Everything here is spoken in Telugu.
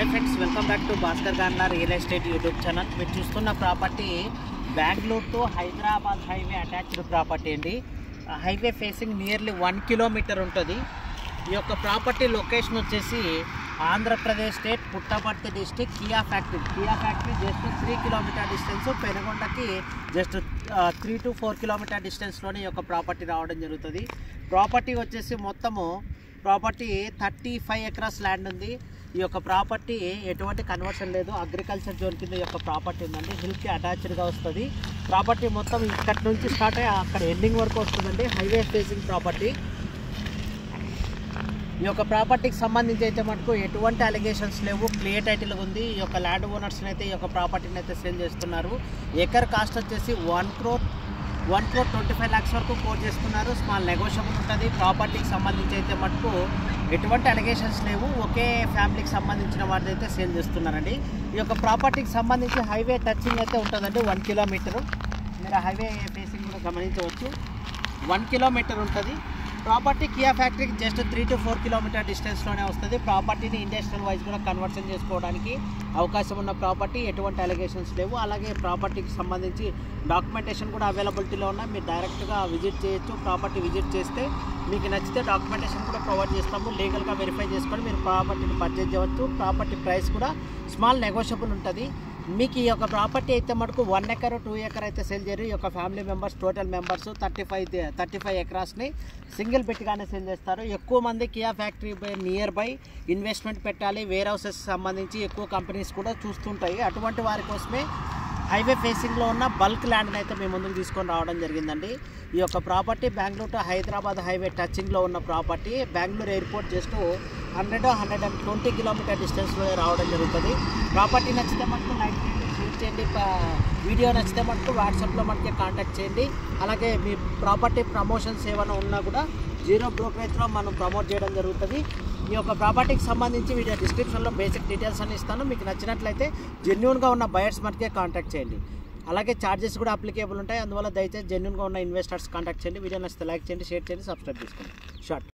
Hi friends welcome back to Bhaskar गांडा real estate YouTube channel మీరు చూస్తున్న property Bengaluru to Hyderabad highway attached property అండి. హైవే ఫేసింగ్ నియర్లీ 1 కిలోమీటర్ ఉంటుంది. ఈ యొక్క ప్రాపర్టీ లొకేషన్ వచ్చేసి Andhra Pradesh state Puttaparthi district Kia factory just 3 kilometre distance, పెనుగొండకి just 3 to 4 kilometre డిస్టెన్స్లోనే ఈ యొక్క ప్రాపర్టీ రావడం జరుగుతుంది. ప్రాపర్టీ వచ్చేసి మొత్తము ప్రాపర్టీ 35 ఎకరాస్ ల్యాండ్ ఉంది. ఈ యొక్క ప్రాపర్టీ ఎటువంటి కన్వర్షన్ లేదు, అగ్రికల్చర్ జోన్ కింద ఈ యొక్క ప్రాపర్టీ ఉందండి. హిల్కి అటాచ్డ్గా వస్తుంది. ప్రాపర్టీ మొత్తం ఇక్కడ నుంచి స్టార్ట్ అయ్యి అక్కడ ఎండింగ్ వరకు వస్తుందండి. Highway facing property. ఈ యొక్క ప్రాపర్టీకి సంబంధించి అయితే మటుకు ఎటువంటి అలిగేషన్స్ లేవు, క్లియర్ టైటిల్ ఉంది. ఈ యొక్క ల్యాండ్ ఓనర్స్ని అయితే ఈ యొక్క ప్రాపర్టీని అయితే సేల్ చేస్తున్నారు. ఎకర్ కాస్ట్ వచ్చేసి 1,25 lakhs వరకు కోట్ చేస్తున్నారు. స్మాల్ నెగోషియబుల్ ఉంటుంది. ప్రాపర్టీకి సంబంధించి అయితే మటుకు ఎటువంటి అలిగేషన్స్ లేవు. ఒకే ఫ్యామిలీకి సంబంధించిన వారిది అయితే సేల్ చేస్తున్నారండి. ఈ యొక్క ప్రాపర్టీకి సంబంధించి హైవే టచింగ్ అయితే ఉంటుందండి. 1 కిలోమీటరు మీరు హైవే ఫేసింగ్ కూడా గమనించవచ్చు. 1 కిలోమీటర్ ఉంటుంది. ప్రాపర్టీ కియా ఫ్యాక్టరీకి జస్ట్ 3 to 4 కిలోమీటర్ డిస్టెన్స్లోనే వస్తుంది. ప్రాపర్టీని ఇండస్ట్రియల్ వైజ్ కూడా కన్వర్షన్ చేసుకోవడానికి అవకాశం ఉన్న ప్రాపర్టీ, ఎటువంటి అలిగేషన్స్ లేవు. అలాగే ప్రాపర్టీకి సంబంధించి డాక్యుమెంటేషన్ కూడా అవైలబిలిటీలో ఉన్నాయి. మీరు డైరెక్ట్గా విజిట్ చేయొచ్చు. ప్రాపర్టీ విజిట్ చేస్తే మీకు నచ్చితే డాక్యుమెంటేషన్ కూడా ప్రొవైడ్ చేస్తాము. లీగల్గా వెరిఫై చేసుకొని మీరు ప్రాపర్టీని పర్చేజ్ చేయవచ్చు. ప్రాపర్టీ ప్రైస్ కూడా స్మాల్ నెగోషియబుల్ ఉంటుంది. మీకు ఈ యొక్క ప్రాపర్టీ అయితే మటుకు 1 ఎకర్ 2 ఎకర్ అయితే సేల్ చేయరు. ఈ యొక్క ఫ్యామిలీ మెంబర్స్ టోటల్ మెంబర్స్ 35 ఎకరాస్ని సింగిల్ బిట్గానే సేల్ చేస్తారు. ఎక్కువ మంది Kia factory nearby investment పెట్టాలి, వేర్ హౌసెస్ సంబంధించి ఎక్కువ కంపెనీస్ కూడా చూస్తుంటాయి. అటువంటి వారి కోసమే హైవే ఫేసింగ్లో ఉన్న బల్క్ ల్యాండ్ని అయితే మేము ముందుకు తీసుకొని రావడం జరిగిందండి. ఈ యొక్క property Bengaluru to Hyderabad highway టచింగ్లో ఉన్న property. Bengaluru airport just 120 kilometre డిస్టెన్స్లో రావడం జరుగుతుంది. ప్రాపర్టీ నచ్చితే మటుకు లైక్ చేయండి, షేర్ చేయండి. వీడియో నచ్చితే మటుకు వాట్సాప్లో మటుకే కాంటాక్ట్ చేయండి. అలాగే మీ ప్రాపర్టీ ప్రమోషన్స్ ఏమైనా ఉన్నా కూడా 0 బ్రోకరేజ్లో మనం ప్రమోట్ చేయడం జరుగుతుంది. ఈ యొక్క ప్రాపర్టీకి సంబంధించి వీడియో డిస్క్రిప్షన్లో బేసిక్ డీటెయిల్స్ అని ఇస్తాను. మీకు నచ్చినట్లయితే జెన్యూన్గా ఉన్న బయర్స్ మటుకే కాంటాక్ట్ చేయండి. అలాగే ఛార్జెస్ కూడా అప్లికేబుల్ ఉంటాయి. అందువల్ల దయచేసి జెన్యూన్గా ఉన్న ఇన్వెస్టర్స్ కాంటాక్ట్ చేయండి. వీడియో నచ్చితే లైక్ చేయండి, షేర్ చేయండి, సబ్స్క్రైబ్ చేసుకోండి. షార్ట్